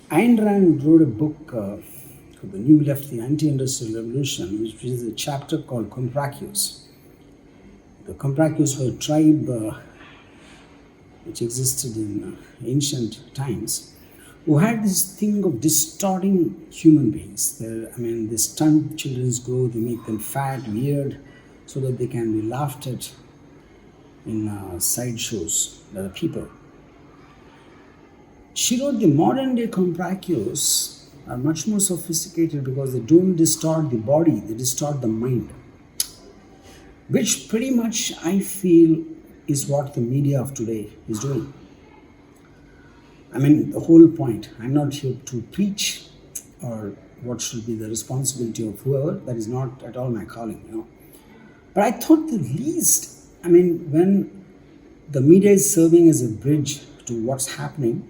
Ayn Rand wrote a book called The New Left, the Anti-Industrial Revolution, which is a chapter called Comprachus. The Comprachus were a tribe which existed in ancient times, who had this thing of distorting human beings. They stunt children's growth, they make them fat, weird, so that they can be laughed at in sideshows by the people. She wrote the modern day Comprachus are much more sophisticated because they don't distort the body, they distort the mind. Which pretty much I feel is what the media of today is doing. The whole point, I'm not here to preach or what should be the responsibility of whoever, that is not at all my calling, But I thought the least, when the media is serving as a bridge to what's happening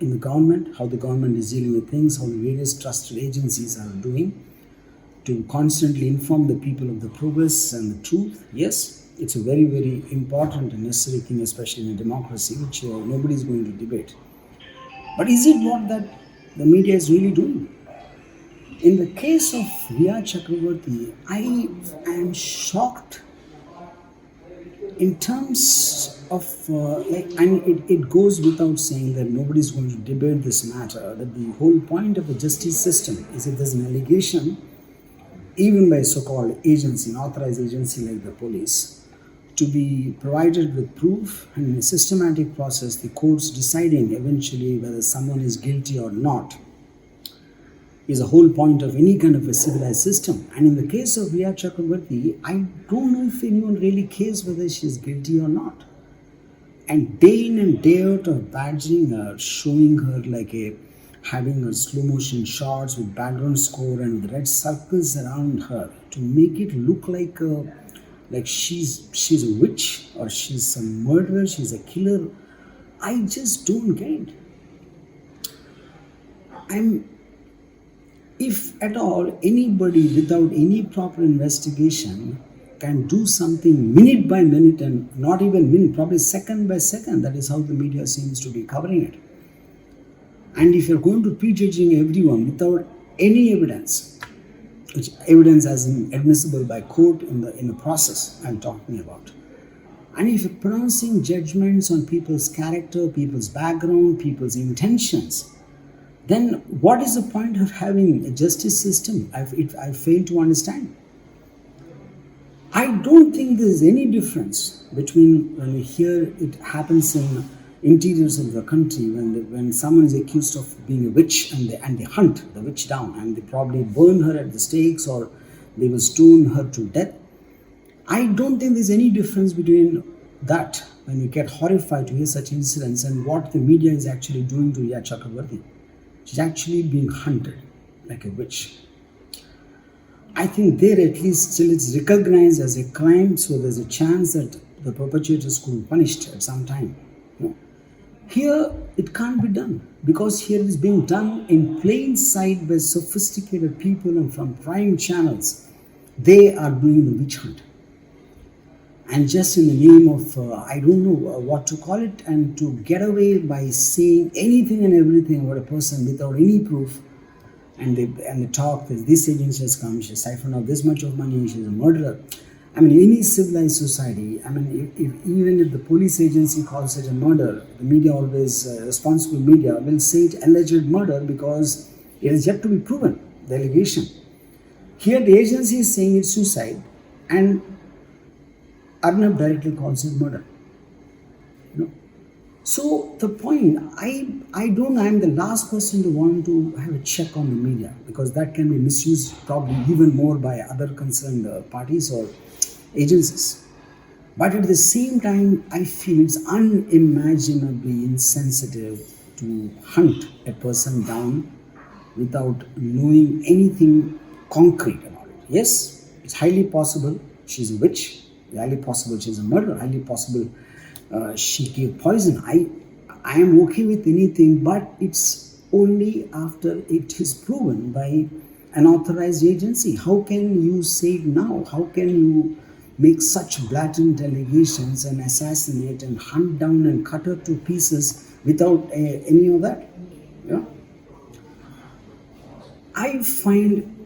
in the government, how the government is dealing with things, how the various trusted agencies are doing, to constantly inform the people of the progress and the truth. Yes, it's a very, very important and necessary thing, especially in a democracy, which nobody is going to debate. But is it what that the media is really doing? In the case of RHEA CHAKRABORTY, I am shocked in terms of, it goes without saying that nobody is going to debate this matter, that the whole point of the justice system is if there's an allegation, even by a so-called agency, an authorized agency like the police, to be provided with proof and in a systematic process, the courts deciding eventually whether someone is guilty or not, is the whole point of any kind of a civilized system. And in the case of RHEA CHAKRABORTY, I don't know if anyone really cares whether she is guilty or not. And day in and day out of badgering her, showing her having her slow motion shots with background score and with red circles around her to make it look like she's a witch or she's a murderer, she's a killer. I just don't get it. If at all anybody without any proper investigation can do something minute by minute and not even minute, probably second by second, that is how the media seems to be covering it. And if you're going to prejudging everyone without any evidence, which evidence as admissible by court in the process I'm talking about, and if you're pronouncing judgments on people's character, people's background, people's intentions, then what is the point of having a justice system? I fail to understand. I don't think there's any difference between when we hear it happens in interiors of the country, when someone is accused of being a witch and they hunt the witch down and they probably burn her at the stakes or they will stone her to death. I don't think there's any difference between that when we get horrified to hear such incidents and what the media is actually doing to RHEA CHAKRABORTY. She's actually being hunted like a witch. I think there at least still it's recognized as a crime, so there's a chance that the perpetrators could be punished at some time. Here it can't be done because here it is being done in plain sight by sophisticated people and from prime channels. They are doing the witch hunt. And just in the name of, I don't know what to call it, and to get away by saying anything and everything about a person without any proof, and they talk that this agency has come, she's siphoned out this much of money, she's a murderer. Any civilized society, even if the police agency calls it a murder, the media always, responsible media, will say it alleged murder because it is yet to be proven, the allegation. Here the agency is saying it's suicide, and Arnab directly calls it murder. So the point, I'm the last person to want to have a check on the media because that can be misused probably even more by other concerned parties or agencies. But at the same time, I feel it's unimaginably insensitive to hunt a person down without knowing anything concrete about it. Yes, it's highly possible she's a witch, highly possible she's a murderer, highly possible she gave poison. I am okay with anything, but it's only after it is proven by an authorized agency. How can you say it now? How can you make such blatant allegations and assassinate and hunt down and cut her to pieces without any of that? I find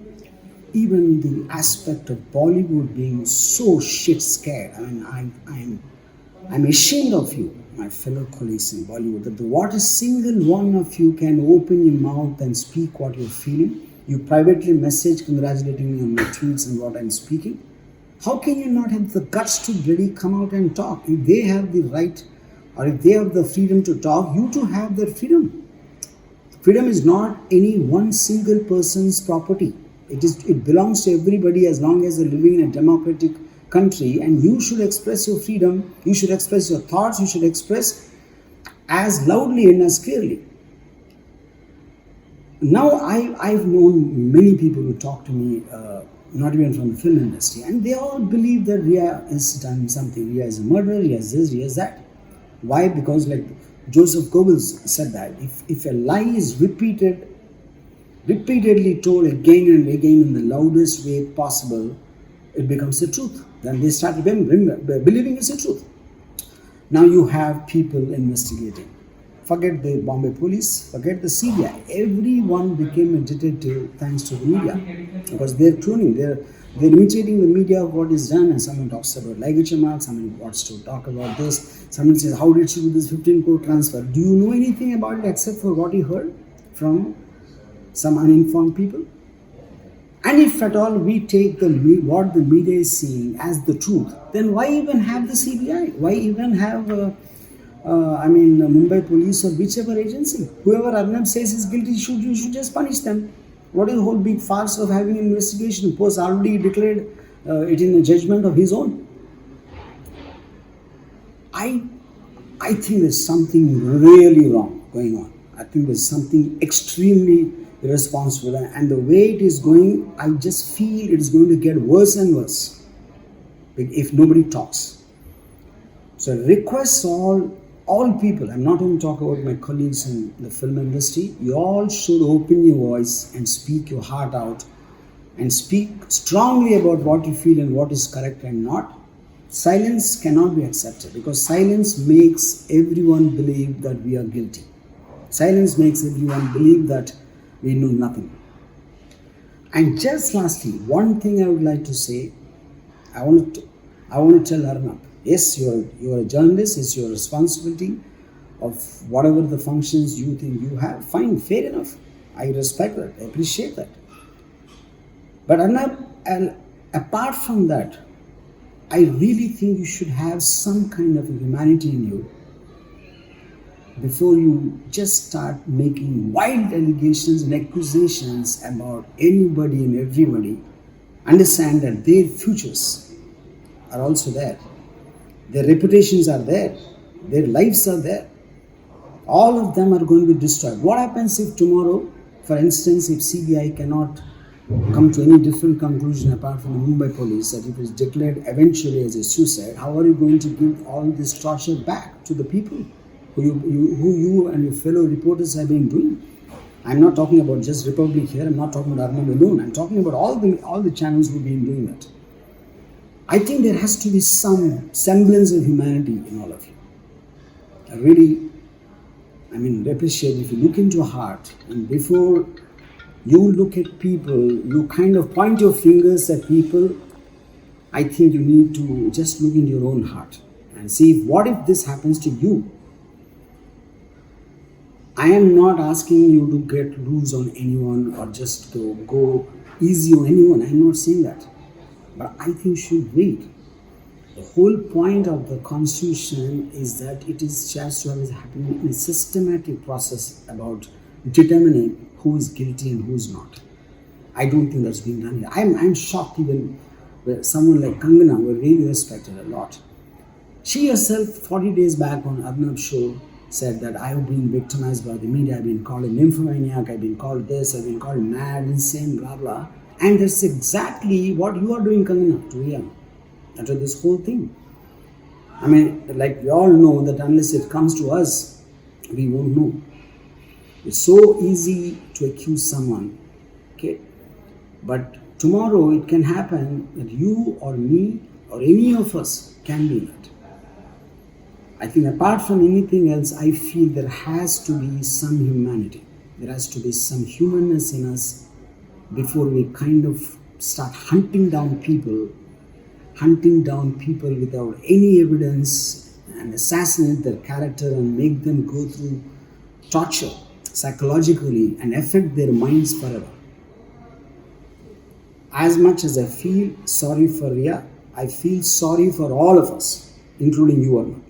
even the aspect of Bollywood being so shit scared. I mean, I'm ashamed of you, my fellow colleagues in Bollywood, that what a single one of you can open your mouth and speak what you're feeling. You privately message congratulating me on my tweets and what I'm speaking. How can you not have the guts to really come out and talk? If they have the right or if they have the freedom to talk, you too have that freedom. Freedom is not any one single person's property. It belongs to everybody as long as they're living in a democratic country, and you should express your freedom, you should express your thoughts, you should express as loudly and as clearly. Now I've known many people who talk to me, not even from the film industry, and they all believe that RHEA has done something. RHEA is a murderer, RHEA is this, RHEA is that. Why? Because like Joseph Goebbels said that if a lie is repeatedly told again and again in the loudest way possible, it becomes the truth. Then they start believing it's the truth. Now you have people investigating. Forget the Bombay police, forget the CBI. Everyone became a detective thanks to the media, because they're cloning, they're imitating the media of what is done, and someone talks about ligature marks, someone wants to talk about this, someone says, how did she do this 15 crore transfer? Do you know anything about it except for what you heard from some uninformed people? And if at all we take what the media is seeing as the truth, then why even have the CBI? Why even have Mumbai police or whichever agency? Whoever Arnab says is guilty, you should just punish them. What is the whole big farce of having an investigation? Post already declared it in a judgment of his own. I think there's something really wrong going on. I think there's something extremely irresponsible, and the way it is going, I just feel it is going to get worse and worse if nobody talks. So I request all people, I'm not going to talk about my colleagues in the film industry, you all should open your voice and speak your heart out and speak strongly about what you feel and what is correct and not. Silence cannot be accepted, because silence makes everyone believe that we are guilty. Silence makes everyone believe that we know nothing. And just lastly, one thing I would like to say, I want to tell Arnab, yes, you're a journalist, it's your responsibility of whatever the functions you think you have. Fine, fair enough. I respect that, I appreciate that. But Arnab, apart from that, I really think you should have some kind of humanity in you before you just start making wild allegations and accusations about anybody and everybody. Understand that their futures are also there. Their reputations are there. Their lives are there. All of them are going to be destroyed. What happens if tomorrow, for instance, if CBI cannot come to any different conclusion apart from the Mumbai police, that it was declared eventually as a suicide, how are you going to give all this torture back to the people who you and your fellow reporters have been doing? I'm not talking about just Republic here, I'm not talking about Arnab alone, I'm talking about all the channels who've been doing that. I think there has to be some semblance of humanity in all of you. I really, appreciate if you look into your heart, and before you look at people, you kind of point your fingers at people. I think you need to just look into your own heart and see what if this happens to you. I am not asking you to get loose on anyone or just to go easy on anyone. I am not saying that. But I think you should wait. The whole point of the Constitution is that it is has to have happening in a systematic process about determining who is guilty and who is not. I don't think that's being done here. I'm shocked even with someone like Kangana, who I really respected a lot. She herself, 40 days back on Arnab's show, said that I have been victimized by the media, I've been called a nymphomaniac, I've been called this, I've been called mad, insane, blah, blah. And that's exactly what you are doing, Kangana, to Riya, after this whole thing. Like we all know that unless it comes to us, we won't know. It's so easy to accuse someone, okay? But tomorrow it can happen that you or me or any of us can be that. I think apart from anything else, I feel there has to be some humanity. There has to be some humanness in us before we kind of start hunting down people without any evidence and assassinate their character and make them go through torture psychologically and affect their minds forever. As much as I feel sorry for RHEA, I feel sorry for all of us, including you or not.